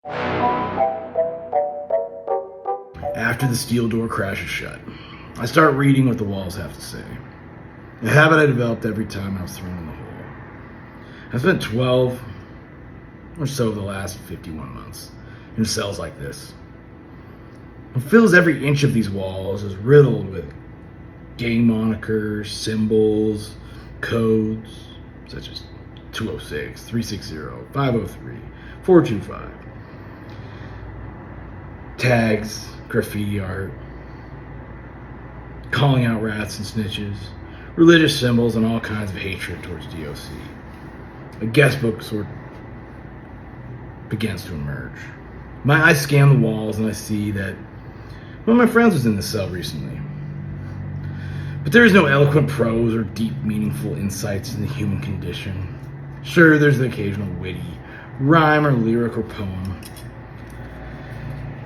After the steel door crashes shut, I start reading what the walls have to say. A habit I developed every time I was thrown in the hole. I've spent 12 or so of the last 51 months in cells like this. It feels every inch of these walls is riddled with gang monikers, symbols, codes, such as 206, 360, 503, 425. Tags, graffiti art, calling out rats and snitches, religious symbols, and all kinds of hatred towards DOC. A guest book sort begins to emerge. My eyes scan the walls and I see that one of my friends was in this cell recently. But there is no eloquent prose or deep, meaningful insights in the human condition. Sure, there's the occasional witty rhyme or lyric or poem.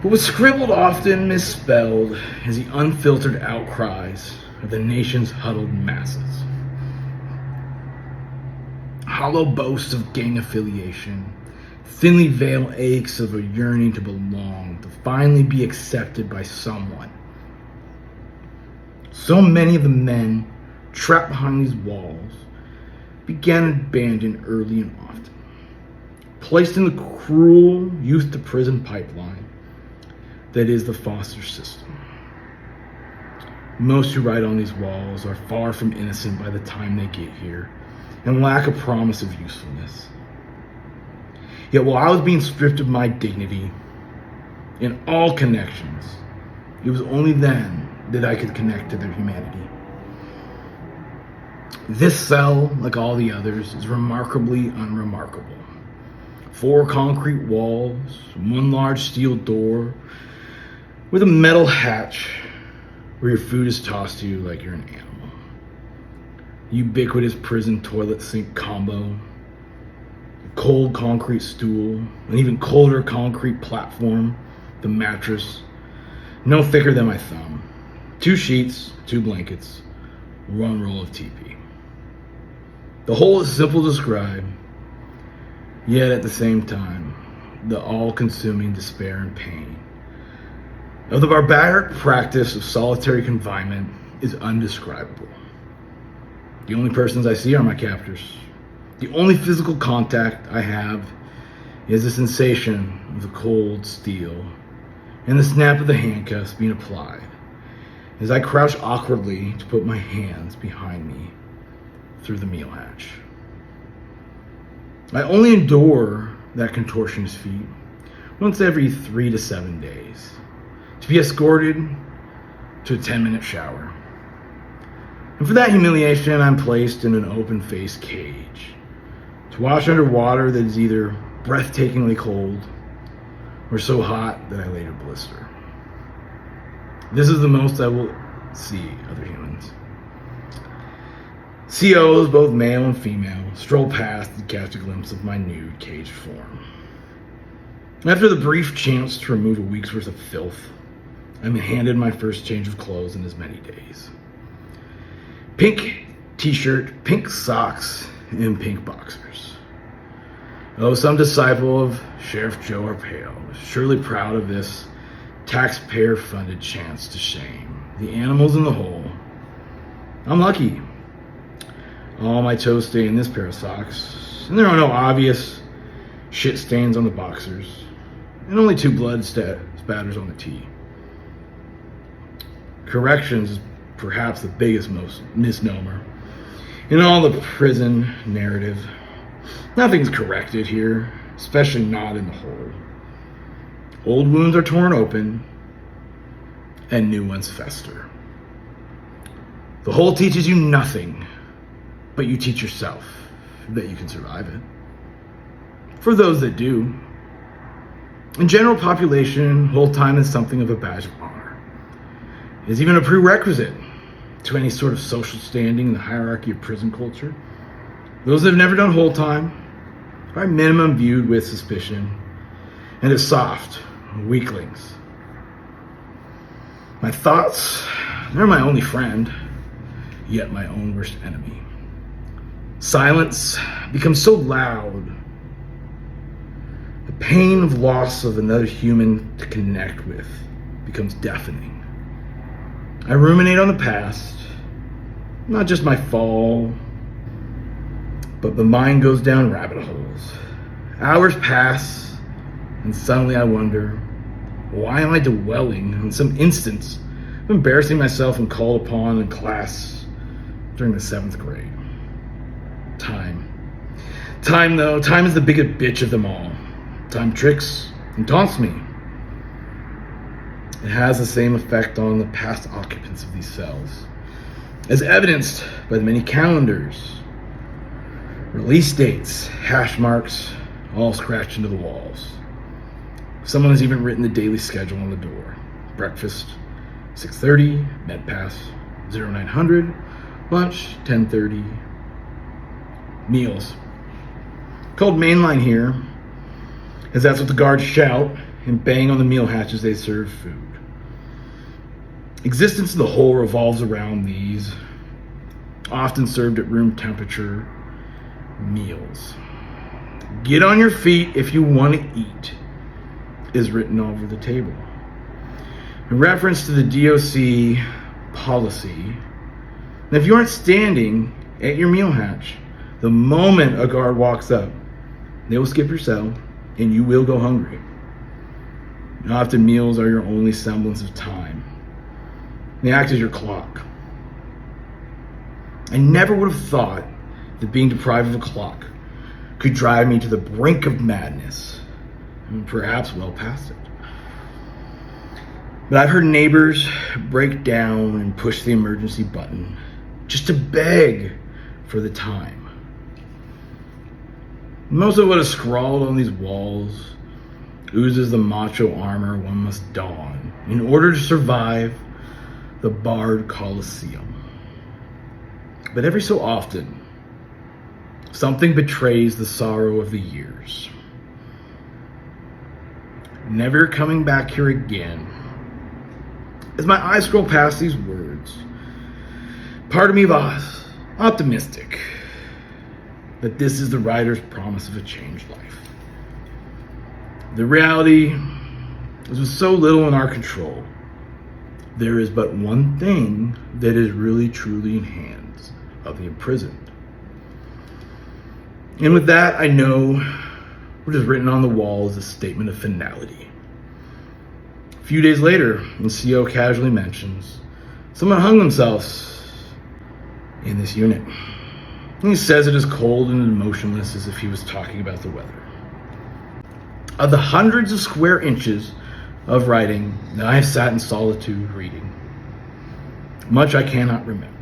But what's scribbled, often misspelled, is the unfiltered outcries of the nation's huddled masses. Hollow boasts of gang affiliation, thinly veiled aches of a yearning to belong, to finally be accepted by someone. So many of the men trapped behind these walls began abandoned early and often, placed in the cruel youth to prison pipeline that is the foster system. Most who write on these walls are far from innocent by the time they get here and lack a promise of usefulness. Yet while I was being stripped of my dignity in all connections, it was only then that I could connect to their humanity. This cell, like all the others, is remarkably unremarkable. 4 concrete walls, 1 large steel door, with a metal hatch where your food is tossed to you like you're an animal. Ubiquitous prison toilet sink combo, a cold concrete stool, an even colder concrete platform, the mattress, no thicker than my thumb. 2 sheets, 2 blankets, 1 roll of TP. The whole is simple to describe, yet at the same time, the all-consuming despair and pain of the barbaric practice of solitary confinement is undescribable. The only persons I see are my captors. The only physical contact I have is the sensation of the cold steel and the snap of the handcuffs being applied as I crouch awkwardly to put my hands behind me through the meal hatch. I only endure that contortionist feat once every 3 to 7 days, to be escorted to a 10-minute shower. And for that humiliation, I'm placed in an open-faced cage to wash under water that is either breathtakingly cold or so hot that I later blister. This is the most I will see other humans. COs, both male and female, stroll past to catch a glimpse of my nude, caged form. After the brief chance to remove a week's worth of filth, I'm handed my first change of clothes in as many days. Pink t-shirt, pink socks, and pink boxers. Oh, some disciple of Sheriff Joe Arpaio was surely proud of this taxpayer-funded chance to shame the animals in the hole. I'm lucky. All my toes stay in this pair of socks, and there are no obvious shit stains on the boxers, and only 2 blood spatters on the tee. Corrections is perhaps the biggest misnomer in all the prison narrative. Nothing's corrected here, especially not in the hole. Old wounds are torn open, and new ones fester. The hole teaches you nothing, but you teach yourself that you can survive it. For those that do. In general population, hole time is something of a badge of honor. It is even a prerequisite to any sort of social standing in the hierarchy of prison culture. Those that have never done hole time are at minimum viewed with suspicion and as soft weaklings. My thoughts, they're my only friend, yet my own worst enemy. Silence becomes so loud that pain of loss of another human to connect with becomes deafening. I ruminate on the past, not just my fall, but the mind goes down rabbit holes. Hours pass, and suddenly I wonder, why am I dwelling on some instance of embarrassing myself and called upon in class during the 7th grade? Time. Time is the biggest bitch of them all. Time tricks and taunts me. It has the same effect on the past occupants of these cells, as evidenced by the many calendars, release dates, hash marks, all scratched into the walls. Someone has even written the daily schedule on the door. Breakfast, 6:30, med pass, 0900, lunch, 10:30, meals. Called mainline here, as that's what the guards shout and bang on the meal hatches they serve food. Existence in the whole revolves around these, often served at room temperature, meals. Get on your feet if you want to eat is written all over the table. In reference to the DOC policy, and if you aren't standing at your meal hatch, the moment a guard walks up, they will skip your cell and you will go hungry. And often meals are your only semblance of time. They act as your clock. I never would have thought that being deprived of a clock could drive me to the brink of madness, and perhaps well past it. But I've heard neighbors break down and push the emergency button just to beg for the time. Most of what is scrawled on these walls oozes the macho armor one must don in order to survive the barred Colosseum. But every so often, something betrays the sorrow of the years. Never coming back here again. As my eyes scroll past these words, part of me was optimistic that this is the writer's promise of a changed life. The reality is with so little in our control, there is but one thing that is really truly in hands of the imprisoned. And with that, I know what is written on the wall is a statement of finality. A few days later, and CO casually mentions, someone hung themselves in this unit. And he says it is cold and emotionless as if he was talking about the weather. Of the hundreds of square inches of writing that I have sat in solitude reading, much I cannot remember.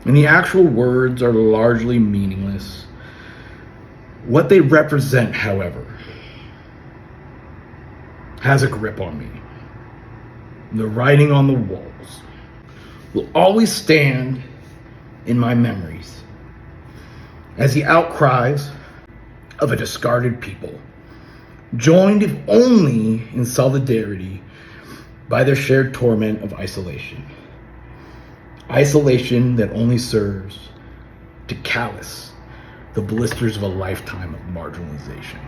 And the actual words are largely meaningless. What they represent, however, has a grip on me. The writing on the walls will always stand in my memories as the outcries of a discarded people, joined if only in solidarity by their shared torment of isolation. Isolation that only serves to callous the blisters of a lifetime of marginalization.